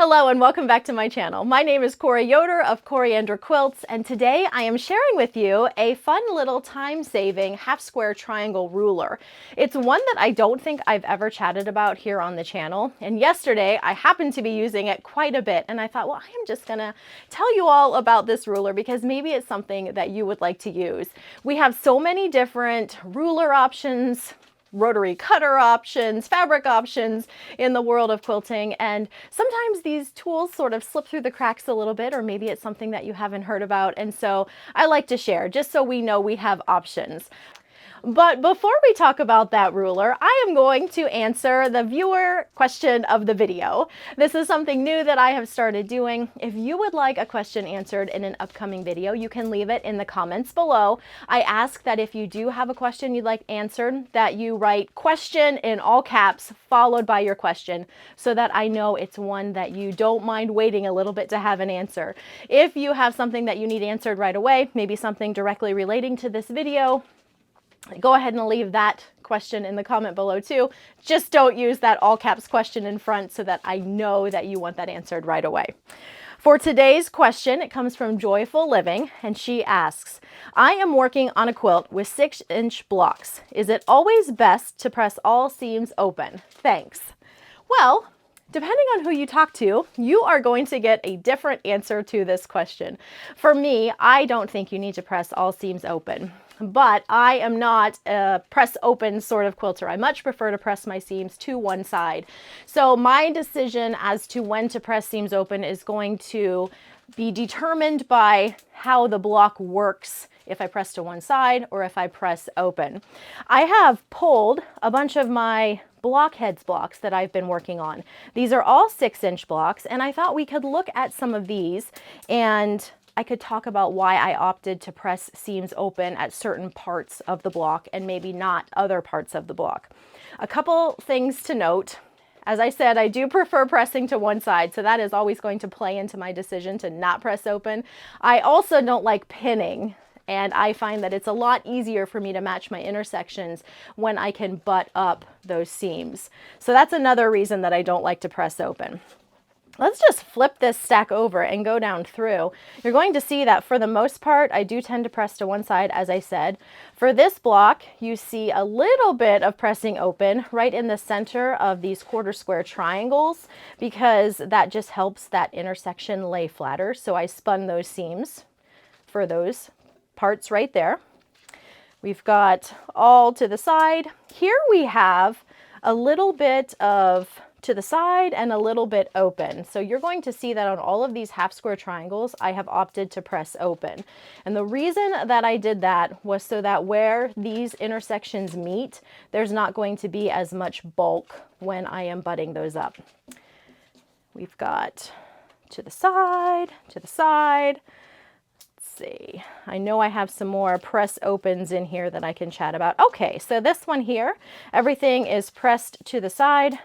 Hello and welcome back to my channel. My name is Cora Yoder of Coriander Quilts, and today I am sharing with you a fun little time-saving half-square triangle ruler. It's one that I don't think I've ever chatted about here on the channel, and yesterday I happened to be using it quite a bit, and I thought, well, I am just gonna tell you all about this ruler because maybe it's something that you would like to use. We have so many different ruler options, rotary cutter options, fabric options in the world of quilting, and sometimes these tools sort of slip through the cracks a little bit, or maybe it's something that you haven't heard about, and so I like to share just so we know we have options. But before we talk about that ruler, I am going to answer the viewer question of the video. This is something new that I have started doing. If you would like a question answered in an upcoming video, you can leave it in the comments below. I ask that if you do have a question you'd like answered, that you write question in all caps followed by your question so that I know it's one that you don't mind waiting a little bit to have an answer. If you have something that you need answered right away, maybe something directly relating to this video, go ahead and leave that question in the comment below too. Just don't use that all caps question in front so that I know that you want that answered right away. For today's question, it comes from Joyful Living, and she asks, I am working on a quilt with 6-inch blocks. Is it always best to press all seams open? Thanks. Well, depending on who you talk to, you are going to get a different answer to this question. For me, I don't think you need to press all seams open. But I am not a press open sort of quilter. I much prefer to press my seams to one side. So my decision as to when to press seams open is going to be determined by how the block works, if I press to one side or if I press open. I have pulled a bunch of my blockheads blocks that I've been working on. These are all 6-inch blocks, and I thought we could look at some of these and I could talk about why I opted to press seams open at certain parts of the block and maybe not other parts of the block. A couple things to note. As I said, I do prefer pressing to one side, so that is always going to play into my decision to not press open. I also don't like pinning, and I find that it's a lot easier for me to match my intersections when I can butt up those seams. So that's another reason that I don't like to press open. Let's just flip this stack over and go down through. You're going to see that for the most part, I do tend to press to one side, as I said. For this block, you see a little bit of pressing open right in the center of these quarter square triangles because that just helps that intersection lay flatter. So I spun those seams for those parts right there. We've got all to the side. Here we have a little bit of to the side and a little bit open. So you're going to see that on all of these half square triangles, I have opted to press open. And the reason that I did that was so that where these intersections meet, there's not going to be as much bulk when I am butting those up. We've got to the side, to the side. See, I know I have some more press opens in here that I can chat about. Okay, so this one here, everything is pressed to the side.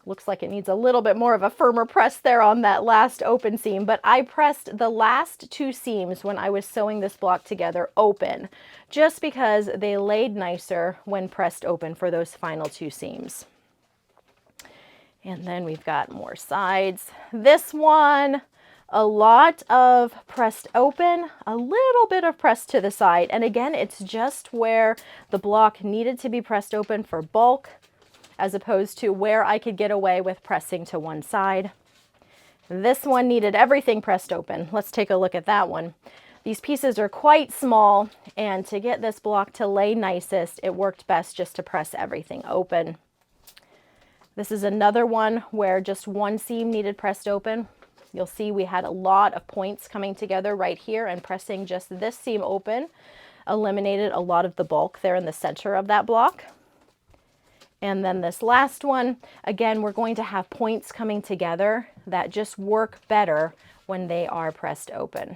Looks like it needs a little bit more of a firmer press there on that last open seam, but I pressed the last 2 seams when I was sewing this block together open, just because they laid nicer when pressed open for those final 2 seams. And then we've got more sides. This one, a lot of pressed open, a little bit of press to the side. And again, it's just where the block needed to be pressed open for bulk, as opposed to where I could get away with pressing to one side. This one needed everything pressed open. Let's take a look at that one. These pieces are quite small, and to get this block to lay nicest, it worked best just to press everything open. This is another one where just one seam needed pressed open. You'll see we had a lot of points coming together right here, and pressing just this seam open eliminated a lot of the bulk there in the center of that block. And then this last one, again, we're going to have points coming together that just work better when they are pressed open.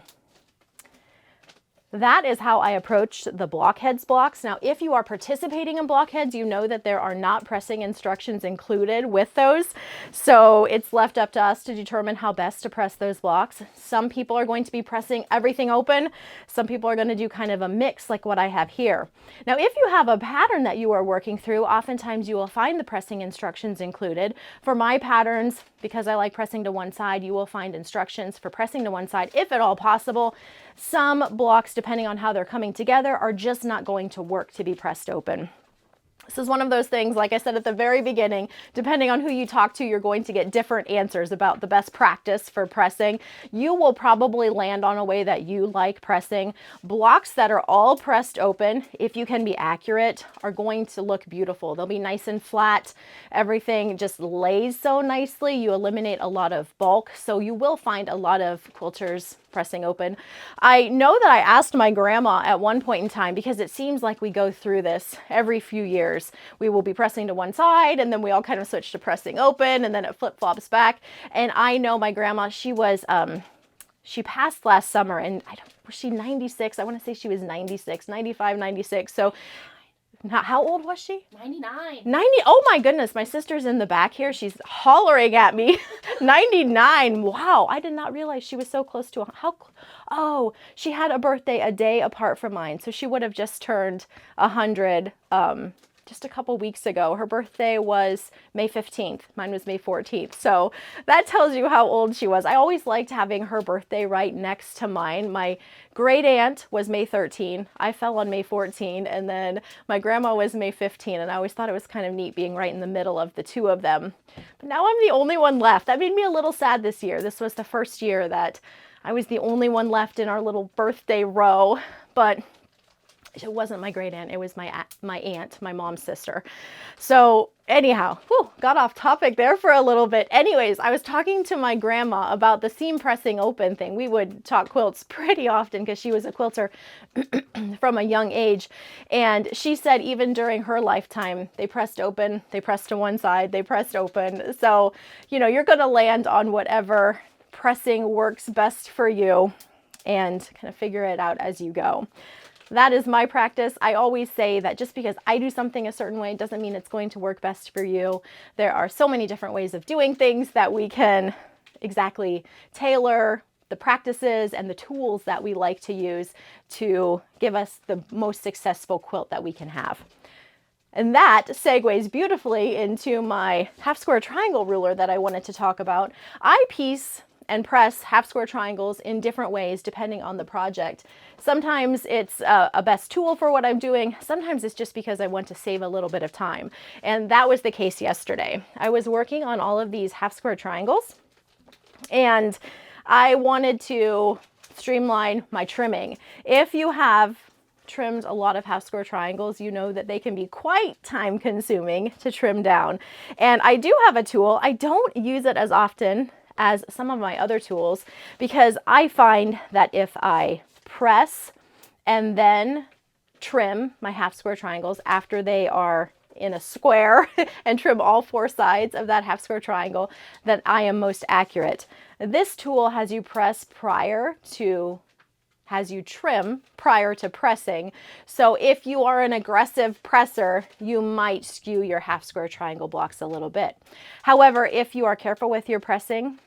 that is how I approached the blockheads blocks. Now, if you are participating in blockheads, you know that there are not pressing instructions included with those. So it's left up to us to determine how best to press those blocks. Some people are going to be pressing everything open. Some people are going to do kind of a mix like what I have here. Now, if you have a pattern that you are working through, oftentimes you will find the pressing instructions included. For my patterns, because I like pressing to one side, you will find instructions for pressing to one side, if at all possible. Some blocks, depending on how they're coming together, are just not going to work to be pressed open. This is one of those things, like I said at the very beginning, depending on who you talk to, you're going to get different answers about the best practice for pressing. You will probably land on a way that you like pressing. Blocks that are all pressed open, if you can be accurate, are going to look beautiful. They'll be nice and flat. Everything just lays so nicely. You eliminate a lot of bulk, so you will find a lot of quilters pressing open. I know that I asked my grandma at one point in time, because it seems like we go through this every few years. We will be pressing to one side, and then we all kind of switch to pressing open, and then it flip-flops back. And I know my grandma, she passed last summer, and was she 96? I want to say she was 96, 95, 96. So how old was she? 99. 90. Oh my goodness. My sister's in the back here. She's hollering at me. 99. Wow. I did not realize she was so close to oh, she had a birthday a day apart from mine. So she would have just turned 100 just a couple weeks ago. Her birthday was May 15th. Mine was May 14th. So that tells you how old she was. I always liked having her birthday right next to mine. My great aunt was May 13. I fell on May 14, and then my grandma was May 15, and I always thought it was kind of neat being right in the middle of the two of them. But now I'm the only one left. That made me a little sad this year. This was the first year that I was the only one left in our little birthday row, but it wasn't my great aunt. It was my aunt, my mom's sister. So anyhow, got off topic there for a little bit. Anyways, I was talking to my grandma about the seam pressing open thing. We would talk quilts pretty often because she was a quilter from a young age. And she said even during her lifetime, they pressed open, they pressed to one side, they pressed open. So, you're going to land on whatever pressing works best for you and kind of figure it out as you go. That is my practice. I always say that just because I do something a certain way doesn't mean it's going to work best for you. There are so many different ways of doing things that we can exactly tailor the practices and the tools that we like to use to give us the most successful quilt that we can have. And that segues beautifully into my half square triangle ruler that I wanted to talk about. I piece and press half square triangles in different ways depending on the project. Sometimes it's a best tool for what I'm doing. Sometimes it's just because I want to save a little bit of time. And that was the case yesterday. I was working on all of these half square triangles, and I wanted to streamline my trimming. If you have trimmed a lot of half square triangles, you know that they can be quite time consuming to trim down. And I do have a tool. I don't use it as often as some of my other tools, because I find that if I press and then trim my half square triangles after they are in a square and trim all four sides of that half square triangle, that I am most accurate. This tool has you trim prior to pressing. So if you are an aggressive presser, you might skew your half square triangle blocks a little bit. However, if you are careful with your pressing,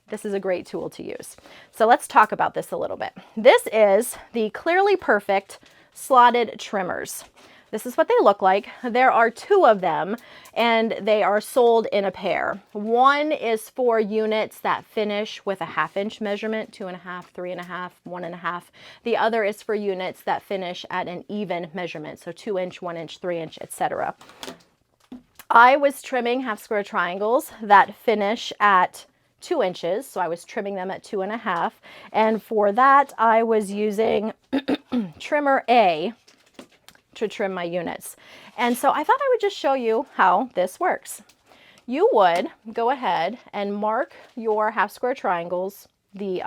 this is a great tool to use. So let's talk about this a little bit. This is the Clearly Perfect slotted trimmers. This is what they look like. There are two of them, and they are sold in a pair. One is for units that finish with a 1/2 inch measurement, 2.5, 3.5, 1.5. The other is for units that finish at an even measurement, so 2 inch, 1 inch, 3 inch, etc. I was trimming half square triangles that finish at 2 inches, so I was trimming them at 2.5, and for that I was using trimmer A to trim my units. And so I thought I would just show you how this works. You would go ahead and mark your half square triangles, the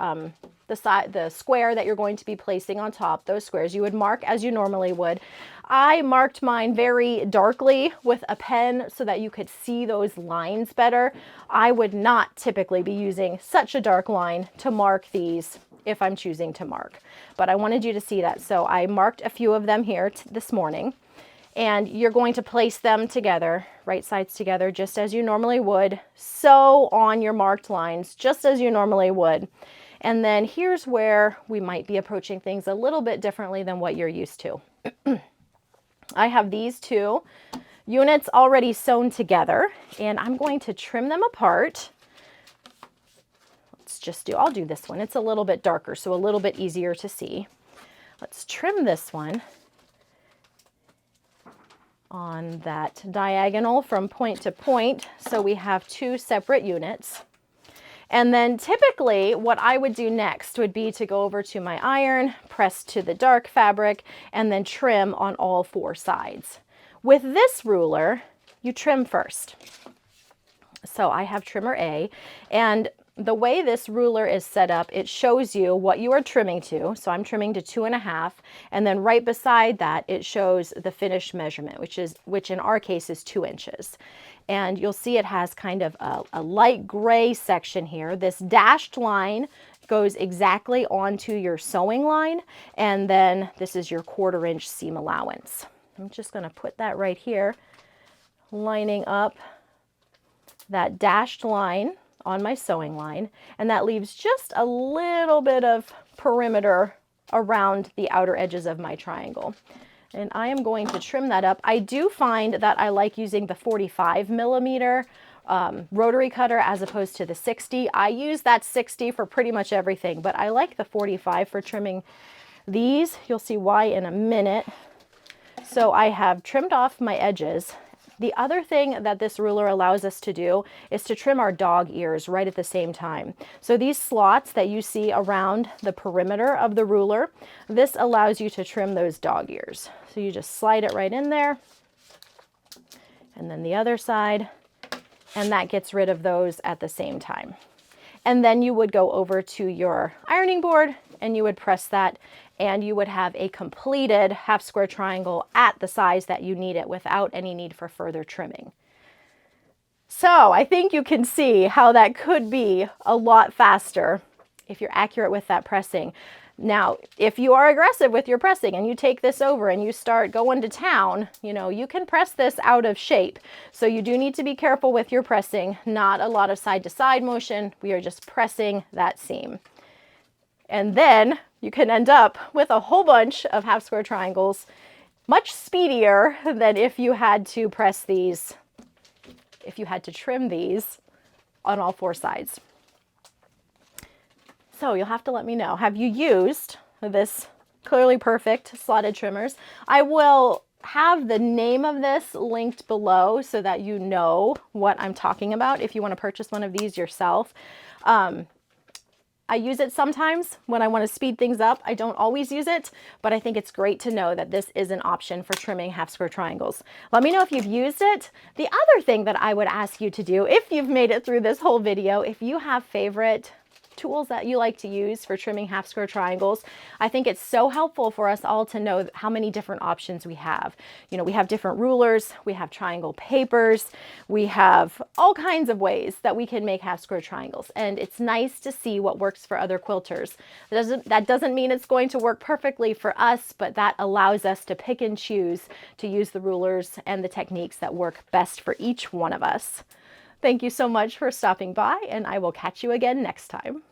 square that you're going to be placing on top, those squares you would mark as you normally would. I marked mine very darkly with a pen so that you could see those lines better. I would not typically be using such a dark line to mark these if I'm choosing to mark. But I wanted you to see that. So I marked a few of them here this morning. And you're going to place them together, right sides together, just as you normally would. Sew on your marked lines, just as you normally would. And then here's where we might be approaching things a little bit differently than what you're used to. I have these two units already sewn together, and I'm going to trim them apart. I'll do this one. It's a little bit darker, so a little bit easier to see. Let's trim this one on that diagonal from point to point, so we have two separate units. And then typically what I would do next would be to go over to my iron, press to the dark fabric, and then trim on all four sides. With this ruler, you trim first. So I have trimmer A, and the way this ruler is set up, it shows you what you are trimming to. So I'm trimming to 2.5, and then right beside that, it shows the finished measurement, which in our case is 2 inches. And you'll see it has kind of a light gray section here. This dashed line goes exactly onto your sewing line, and then this is your 1/4 inch seam allowance. I'm just going to put that right here, lining up that dashed line on my sewing line, and that leaves just a little bit of perimeter around the outer edges of my triangle. And I am going to trim that up. I do find that I like using the 45mm rotary cutter as opposed to the 60. I use that 60 for pretty much everything, but I like the 45 for trimming these. You'll see why in a minute. So I have trimmed off my edges. The other thing that this ruler allows us to do is to trim our dog ears right at the same time. So these slots that you see around the perimeter of the ruler, this allows you to trim those dog ears. So you just slide it right in there, and then the other side, and that gets rid of those at the same time. And then you would go over to your ironing board and you would press that, and you would have a completed half square triangle at the size that you need it without any need for further trimming. So I think you can see how that could be a lot faster if you're accurate with that pressing. Now, if you are aggressive with your pressing and you take this over and you start going to town, you can press this out of shape. So you do need to be careful with your pressing, not a lot of side to side motion. We are just pressing that seam. And then you can end up with a whole bunch of half square triangles, much speedier than if you had to press these, if you had to trim these on all four sides. So you'll have to let me know, have you used this Clearly Perfect slotted trimmers? I will have the name of this linked below so that you know what I'm talking about if you want to purchase one of these yourself. I use it sometimes when I want to speed things up. I don't always use it, but I think it's great to know that this is an option for trimming half square triangles. Let me know if you've used it. The other thing that I would ask you to do, if you've made it through this whole video, if you have favorite tools that you like to use for trimming half square triangles, I think it's so helpful for us all to know how many different options we have. We have different rulers, we have triangle papers, we have all kinds of ways that we can make half square triangles, and it's nice to see what works for other quilters. That doesn't mean it's going to work perfectly for us, but that allows us to pick and choose to use the rulers and the techniques that work best for each one of us. Thank you so much for stopping by, and I will catch you again next time.